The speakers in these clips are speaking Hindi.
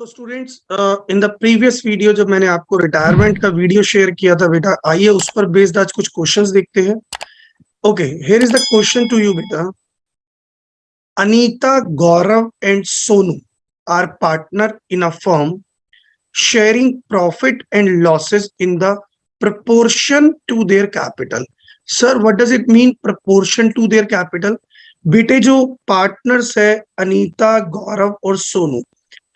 तो students, in the previous video जब मैंने आपको रिटायरमेंट का वीडियो शेयर किया था बेटा, आइए उस पर बेस्ड आज कुछ क्वेश्चंस देखते हैं। Okay, here is the question to you बेटा। Anita, Gaurav and Sonu are partner in a firm sharing profit and losses in the proportion to their capital. Sir, what does it mean proportion to their capital? बेटे, जो पार्टनर्स है अनीता, गौरव और सोनू,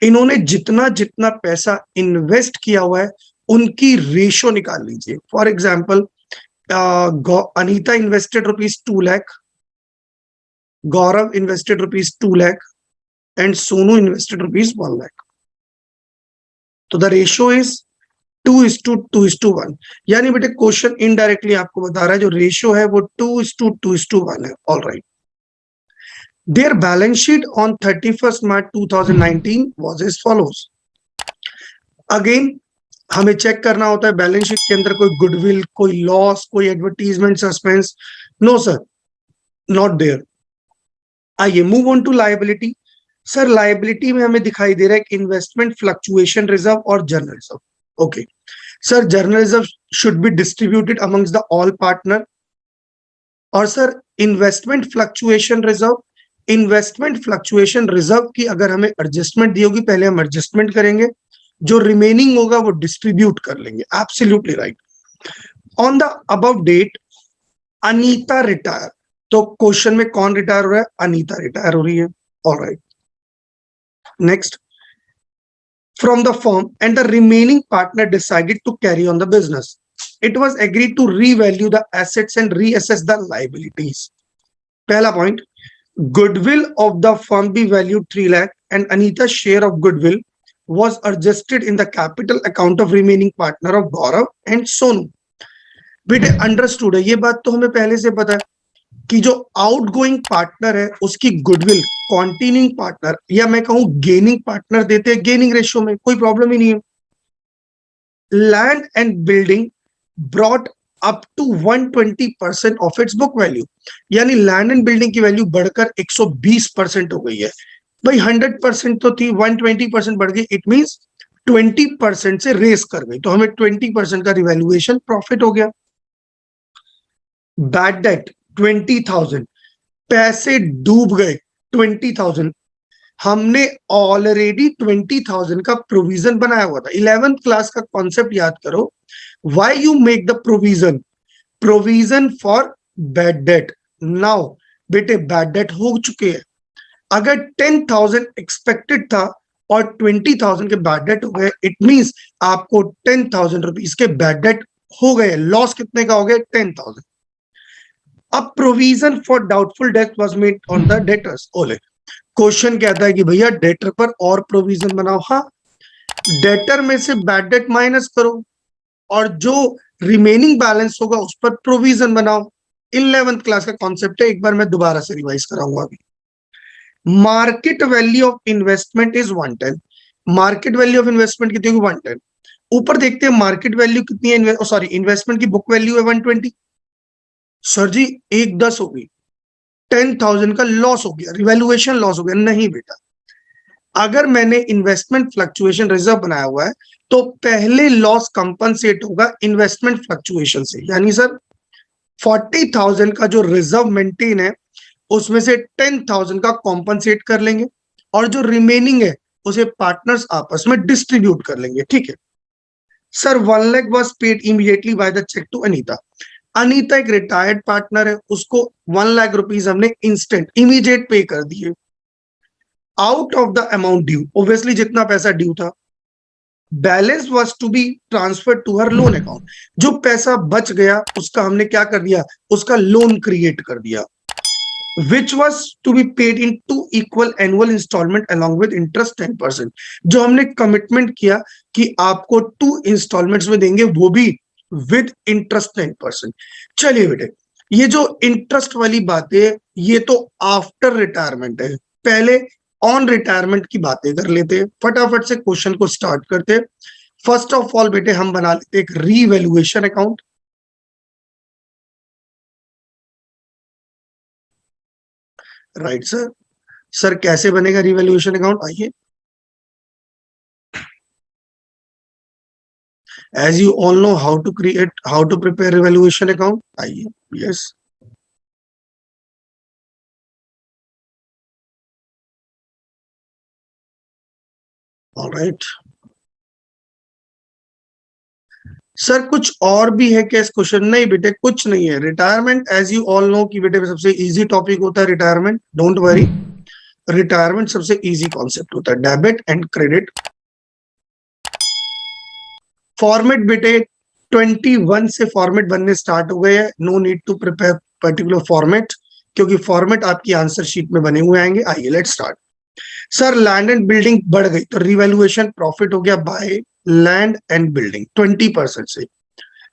इन्होंने जितना जितना पैसा इन्वेस्ट किया हुआ है उनकी रेशो निकाल लीजिए। For example, Anita invested ₹2 lakh, Gaurav invested ₹2 lakh and Sonu invested ₹1 lakh. तो द रेशियो इज 2:2:1। यानी बेटे क्वेश्चन इनडायरेक्टली आपको बता रहा है जो रेशियो है वो 2:2:1 है। All right, there balance sheet on 31 March 2019 was as follows. Again हमें चेक करना होता है बैलेंस शीट के अंदर कोई गुडविल, कोई लॉस, कोई advertisement, suspense. No sir, not there. आइए move on to liability. Sir, liability में हमें दिखाई दे रहा है कि इन्वेस्टमेंट फ्लक्चुएशन रिजर्व और general reserve. Okay sir, general reserve should be distributed amongst the all partner. और सर इन्वेस्टमेंट फ्लक्चुएशन रिजर्व की अगर हमें एडजस्टमेंट दी होगी, पहले हम एडजस्टमेंट करेंगे, जो रिमेनिंग होगा वो डिस्ट्रीब्यूट कर लेंगे। Absolutely right. On the above date Anita retire. तो क्वेश्चन में कौन रिटायर हो रहा है? अनीता रिटायर हो रही है। Alright, next, from the firm and the remaining partner decided to carry on the business. It was agreed to revalue the assets and reassess the liabilities. पहला point, goodwill of the firm be valued 3 lakh and Anita's share of goodwill was adjusted in the capital account of remaining partner of Gaurav and Sonu. बेटे अंडरस्टूड है, ये बात तो हमें पहले से पता है कि जो आउटगोइंग पार्टनर है उसकी गुडविल कॉन्टिन्यूइंग पार्टनर या मैं कहूं गेनिंग पार्टनर देते हैं गेनिंग रेशियो में, कोई प्रॉब्लम ही नहीं है। Land and building brought up to 120% of its book value. यानी लैंड एंड बिल्डिंग की वैल्यू बढ़कर 120% हो गई है। भाई 100% तो थी, 120% बढ़ गई, इट मींस 20% से रेस कर गई, तो हमें 20% का रिवैल्यूएशन प्रॉफिट हो गया। बैड डेट 20,000, पैसे डूब गए 20,000। हमने ऑलरेडी 20,000 का प्रोविजन बनाया हुआ था। 11th क्लास का कॉन्सेप्ट याद करो, why you make the provision for bad debt. Now बेटे बैड डेट हो चुके हैं। अगर 10,000 एक्सपेक्टेड था और 20,000 के बैड डेट हो गए, इट मींस आपको 10,000 रुपीज के बैड डेट हो गए। लॉस कितने का हो गया? 10,000। अब provision for doubtful debt was made on the debtors. ओले, क्वेश्चन कहता है कि भैया डेटर पर और प्रोविजन बनाओ। हाँ, डेटर में से बैड डेट माइनस करो और जो रिमेनिंग बैलेंस होगा उस पर प्रोविजन बनाओ। 11th क्लास का कॉन्सेप्ट है, एक बार मैं दोबारा से रिवाइज कराऊंगा अभी। Market value of investment is 110। Market value of investment कितनी होगी? 110। ऊपर देखते हैं मार्केट वैल्यू कितनी है, सॉरी इन्वेस्टमेंट की बुक वैल्यू है 120। सर जी 110 होगी, 10,000 का लॉस हो गया, रिवैल्यूएशन लॉस हो गया। नहीं बेटा, अगर मैंने इन्वेस्टमेंट फ्लक्चुएशन रिजर्व बनाया हुआ है तो पहले लॉस कंपनसेट होगा इन्वेस्टमेंट फ्लक्चुएशन से। यानी सर 40,000 का जो रिजर्व मेंटेन है उसमें से 10,000 का कॉम्पनसेट कर लेंगे और जो रिमेनिंग है उसे पार्टनर्स आपस में डिस्ट्रीब्यूट कर लेंगे। ठीक है sir. 1 lakh was paid immediately by the cheque to Anita. Anita एक रिटायर्ड पार्टनर है, उसको 1 लाख रुपीज हमने इंस्टेंट इमीडिएट पे कर दिए out of the amount due. Obviously जितना पैसा ड्यू था। Balance was to be transfer to her loan account. जो पैसा बच गया उसका हमने क्या कर दिया? उसका लोन क्रिएट कर दिया, which was to be paid in 2 equal annual installment along with interest 10%। जो हमने कमिटमेंट किया कि आपको 2 इंस्टॉलमेंट्स में देंगे, वो भी विद इंटरेस्ट 10%। चलिए बेटे, ये जो इंटरेस्ट वाली बात है ये तो आफ्टर रिटायरमेंट है, पहले ऑन रिटायरमेंट की बातें कर लेते हैं। फटाफट से क्वेश्चन को स्टार्ट करते हैं। फर्स्ट ऑफ ऑल बेटे हम बना लेते हैं एक revaluation account. Right sir. Sir कैसे बनेगा रिवैल्यूएशन अकाउंट? आइए, As you all know how to prepare revaluation account. आइए, yes. All right. सर कुछ और भी है क्या इस क्वेश्चन? नहीं बेटे, कुछ नहीं है। Retirement age you all know कि बेटे सबसे इजी टॉपिक होता है रिटायरमेंट, डोंट वरी। रिटायरमेंट सबसे इजी कॉन्सेप्ट होता है, डेबिट एंड क्रेडिट। फॉर्मेट बेटे 21 से फॉर्मेट बनने स्टार्ट हो गए हैं। No need to prepare particular format, क्योंकि फॉर्मेट आपकी आंसर शीट में बने हुए आएंगे। आइए let's start. Sir land and building बढ़ गई तो रिवैल्यूएशन प्रॉफिट हो गया बाय लैंड एंड बिल्डिंग 20% से।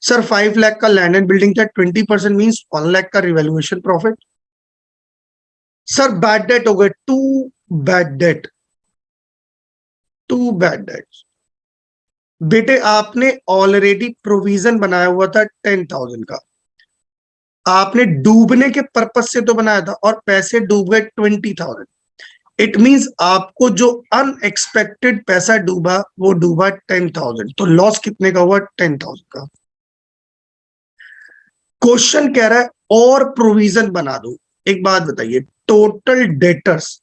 सर 5 लाख का लैंड एंड बिल्डिंग था, 20% मींस 1 लाख का revaluation profit. Sir bad debt हो गए, bad debt to bad debt. बेटे आपने ऑलरेडी प्रोविजन बनाया हुआ था 10,000 का, आपने डूबने के पर्पज से तो बनाया था और पैसे डूब गए 20,000। इट मींस आपको जो अनएक्सपेक्टेड पैसा डूबा वो डूबा 10,000, तो लॉस कितने का हुआ? 10,000 का। क्वेश्चन कह रहा है और प्रोविजन बना दो। एक बात बताइए, टोटल डेटर्स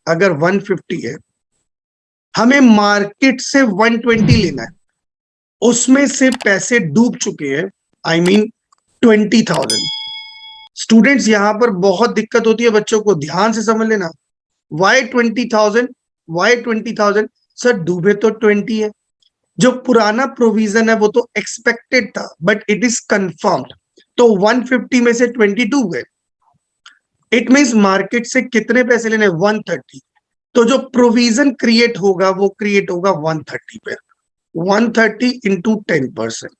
अगर 150 है, हमें मार्केट से 120 लेना है, उसमें से पैसे डूब चुके हैं, आई मीन 20,000। स्टूडेंट्स यहां पर बहुत दिक्कत होती है, बच्चों को ध्यान से समझ लेना। वाई 20,000? वाई 20,000? सर डूबे तो 20 है, जो पुराना प्रोविजन है वो तो एक्सपेक्टेड था बट इट इज कंफर्म्ड, तो 150 में से 22 गए। इट मींस मार्केट से कितने पैसे लेने? 130। तो जो प्रोविजन क्रिएट होगा वो क्रिएट होगा 130 पे। 130 इंटू 10%,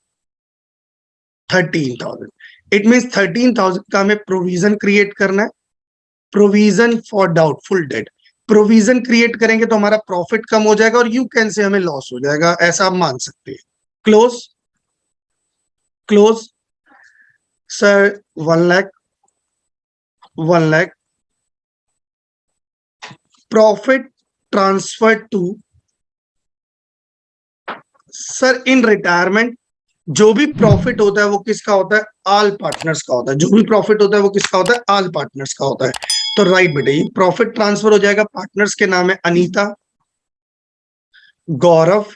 13,000। इट मींस 13,000 का हमें प्रोविजन क्रिएट करना है। Provision for doubtful debt, provision create करेंगे तो हमारा प्रॉफिट कम हो जाएगा और यू कैन से हमें लॉस हो जाएगा, ऐसा आप मान सकते हैं। Close close. Sir 1 lakh, 1 lakh profit transfer to. Sir in retirement जो भी प्रॉफिट होता है वो किसका होता है? ऑल पार्टनर्स का होता है। जो भी प्रॉफिट होता है वो किसका होता है? ऑल पार्टनर्स का होता है। तो राइट बेटे, ये प्रॉफिट ट्रांसफर हो जाएगा। पार्टनर्स के नाम है अनीता, गौरव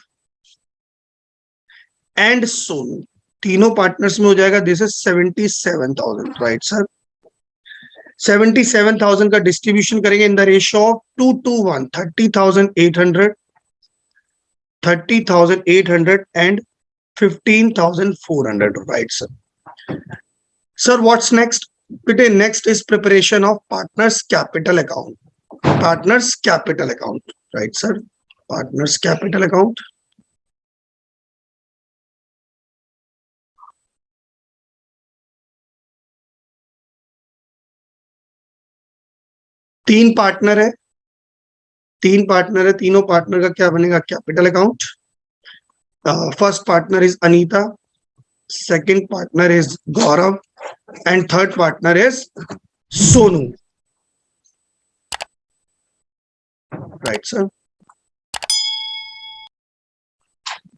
एंड सोनू, तीनों पार्टनर्स में हो जाएगा। This is 77,000, right sir. 77,000 का डिस्ट्रीब्यूशन करेंगे in the ratio of 2 to 1, 30,800, 30,800 and 15,400, right sir. Sir what's next? बेटे next is preparation of partners capital account. Partners capital account, right sir. Partners capital account. तीन पार्टनर है, तीन पार्टनर है, तीनों पार्टनर का क्या बनेगा? Capital account. First partner is Anita, second partner is Gaurav and third partner is Sonu, right sir.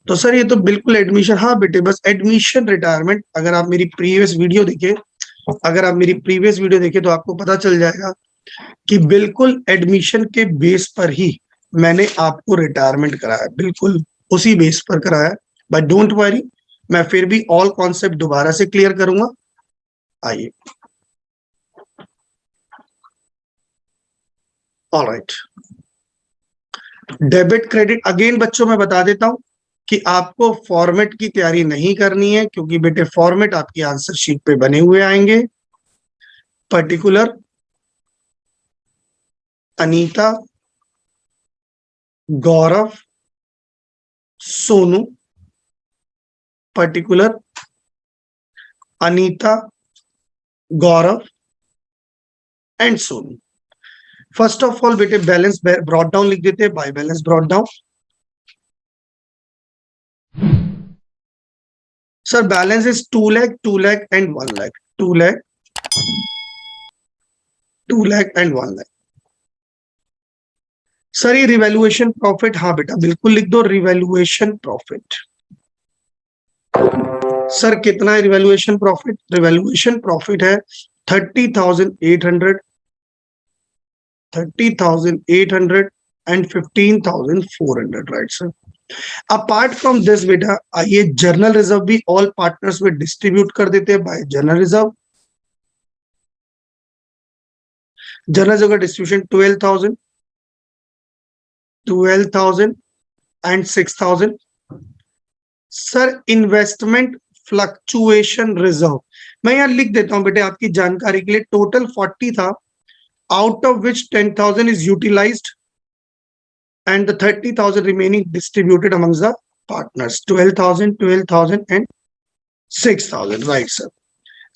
तो सर ये तो बिल्कुल एडमिशन, हाँ बेटे बस एडमिशन रिटायरमेंट। अगर आप मेरी प्रीवियस वीडियो देखे, अगर आप मेरी प्रीवियस वीडियो देखे तो आपको पता चल जाएगा कि बिल्कुल एडमिशन के बेस पर ही मैंने आपको रिटायरमेंट कराया, बिल्कुल उसी बेस पर कराया। बट डोंट वरी, मैं फिर भी ऑल कॉन्सेप्ट दोबारा से क्लियर करूंगा। आइए, ऑलराइट। डेबिट क्रेडिट अगेन बच्चों मैं बता देता हूं कि आपको फॉर्मेट की तैयारी नहीं करनी है, क्योंकि बेटे फॉर्मेट आपकी आंसर शीट पे बने हुए आएंगे। Particular Anita, Gaurav, Sonu, particular Anita, Gaurav and Sonu. First of all बेटे बैलेंस ब्रॉट डाउन लिख देते हैं, by balance brought down. Sir balance is 2 lakh, 2 lakh and 1 lakh, 2 lakh, 2 lakh and 1 lakh. Sir ये रिवैल्यूएशन प्रॉफिट, हाँ बेटा बिल्कुल लिख दो, रिवैल्यूएशन प्रॉफिट। सर कितना है रिवैल्यूएशन प्रॉफिट? रिवैल्यूएशन प्रॉफिट है 30,800, 30,800 and 15,400, right sir. Apart from this बेटा आइए जर्नल रिजर्व भी ऑल पार्टनर्स में डिस्ट्रीब्यूट कर देते हैं by general reserve. General reserve का distribution 12,000, 12,000 and 6,000। Sir investment fluctuation reserve मैं यहां लिख देता हूं बेटे आपकी जानकारी के लिए। टोटल 40 था, out of which 10,000 is utilized and the 30,000 remaining distributed amongst the partners, 12,000, 12,000 and 6,000, right sir।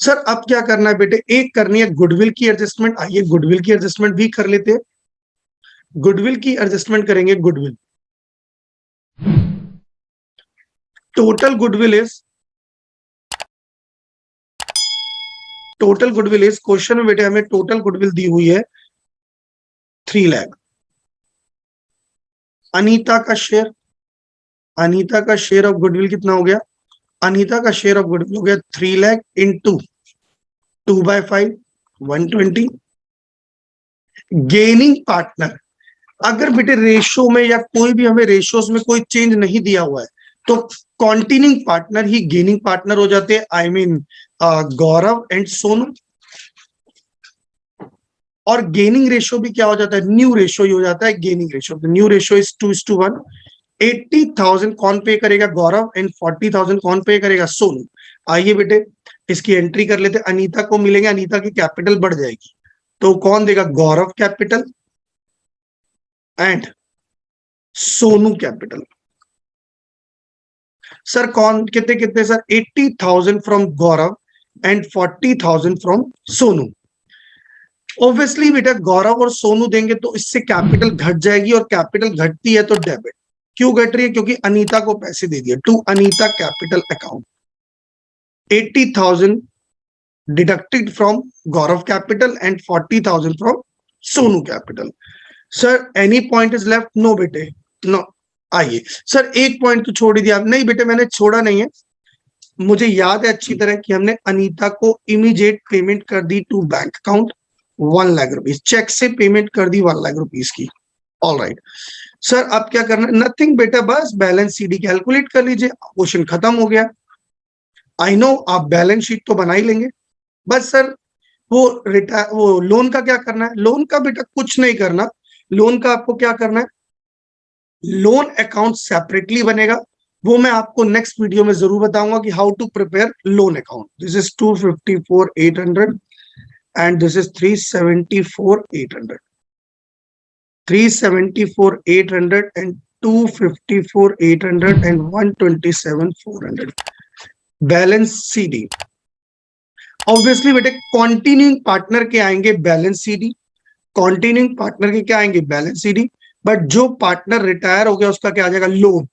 Sir अब क्या करना है बेटे, एक करनी है गुडविल की एडजस्टमेंट। आइए गुडविल की एडजस्टमेंट भी कर लेते हैं। गुडविल की एडजस्टमेंट करेंगे। Goodwill total goodwill is question में बेटे हमें टोटल गुडविल दी हुई है 3 लाख। अनीता का शेयर ऑफ गुडविल कितना हो गया? अनीता का शेयर ऑफ गुडविल हो गया 3 लाख इंटू 2/5 120। गेनिंग पार्टनर अगर बेटे रेशो में या कोई भी हमें रेशोस में कोई चेंज नहीं दिया हुआ है तो कॉन्टिन्यूइंग पार्टनर ही गेनिंग पार्टनर हो जाते हैं। I mean Gaurav and Sonu. और गेनिंग रेशो भी क्या हो जाता है? न्यू रेशो ही हो जाता है gaining ratio. New ratio is 2:1। 80,000 कौन पे करेगा? गौरव। एंड 40,000 कौन पे करेगा? सोनू। आइए बेटे इसकी एंट्री कर लेते। अनीता को मिलेंगे, अनीता की कैपिटल बढ़ जाएगी तो कौन देगा? Gaurav capital and Sonu capital. Sir कौन कितने कितने sir? 80,000 from Gaurav and 40,000 from Sonu. Obviously बेटा गौरव और सोनू देंगे तो इससे कैपिटल घट जाएगी और कैपिटल घटती है तो डेबिट। क्यों घट रही है? क्योंकि अनीता को पैसे दे दिए। To Anita capital account 80,000 deducted from Gaurav capital and 40,000 from Sonu capital. Sir any point is left? No बेटे नो। आइए सर एक पॉइंट तो छोड़ ही दिया। नहीं बेटे मैंने छोड़ा नहीं है, मुझे याद है अच्छी तरह कि हमने अनीता को इमीडिएट पेमेंट कर दी to bank account 1 lakh rupees. Cheque से पेमेंट कर दी 1 लाख रुपीज की। ऑल राइट सर अब क्या करना है? नथिंग बेटा, बस बैलेंस सीडी कैलकुलेट कर लीजिए, क्वेश्चन खत्म हो गया। आई नो आप बैलेंस शीट तो बना ही लेंगे, बस सर वो लोन का क्या करना है? लोन का बेटा कुछ नहीं करना। लोन का आपको क्या करना है? लोन अकाउंट सेपरेटली बनेगा, वो मैं आपको नेक्स्ट वीडियो में जरूर बताऊंगा कि how to prepare loan account. This is 254,800 and this is 374,800। 374,800 and 254,800 and 127,400 balance CD. Obviously बेटे कॉन्टिन्यूइंग पार्टनर के आएंगे बैलेंस सीडी, कॉन्टिन्यूइंग पार्टनर के क्या आएंगे? Balance CD. बट जो पार्टनर रिटायर हो गया उसका क्या आ जाएगा? Loan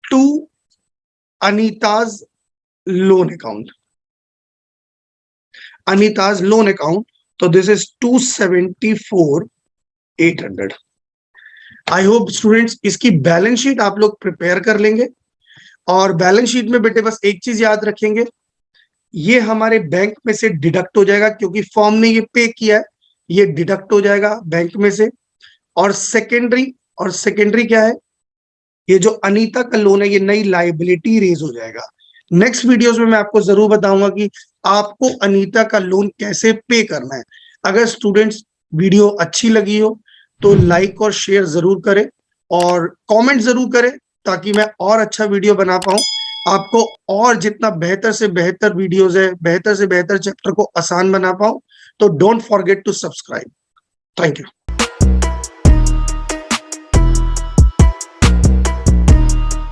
to Anita's loan account. Anita's loan account तो this is 274,800। I hope students इसकी बैलेंस शीट आप लोग प्रिपेयर कर लेंगे। और बैलेंस शीट में बेटे बस एक चीज याद रखेंगे, ये हमारे बैंक में से डिडक्ट हो जाएगा क्योंकि फॉर्म ने ये पे किया है, ये डिडक्ट हो जाएगा बैंक में से। और सेकेंडरी क्या है? ये जो अनीता का लोन है ये नई लाइबिलिटी रेज हो जाएगा। नेक्स्ट वीडियोस में मैं आपको जरूर बताऊंगा कि आपको अनीता का लोन कैसे पे करना है। अगर स्टूडेंट्स वीडियो अच्छी लगी हो तो लाइक और शेयर जरूर करें और कमेंट जरूर करें ताकि मैं और अच्छा वीडियो बना पाऊं आपको, और जितना बेहतर से बेहतर वीडियोस है, बेहतर से बेहतर चैप्टर को आसान बना पाऊं। तो don't forget to subscribe. Thank you.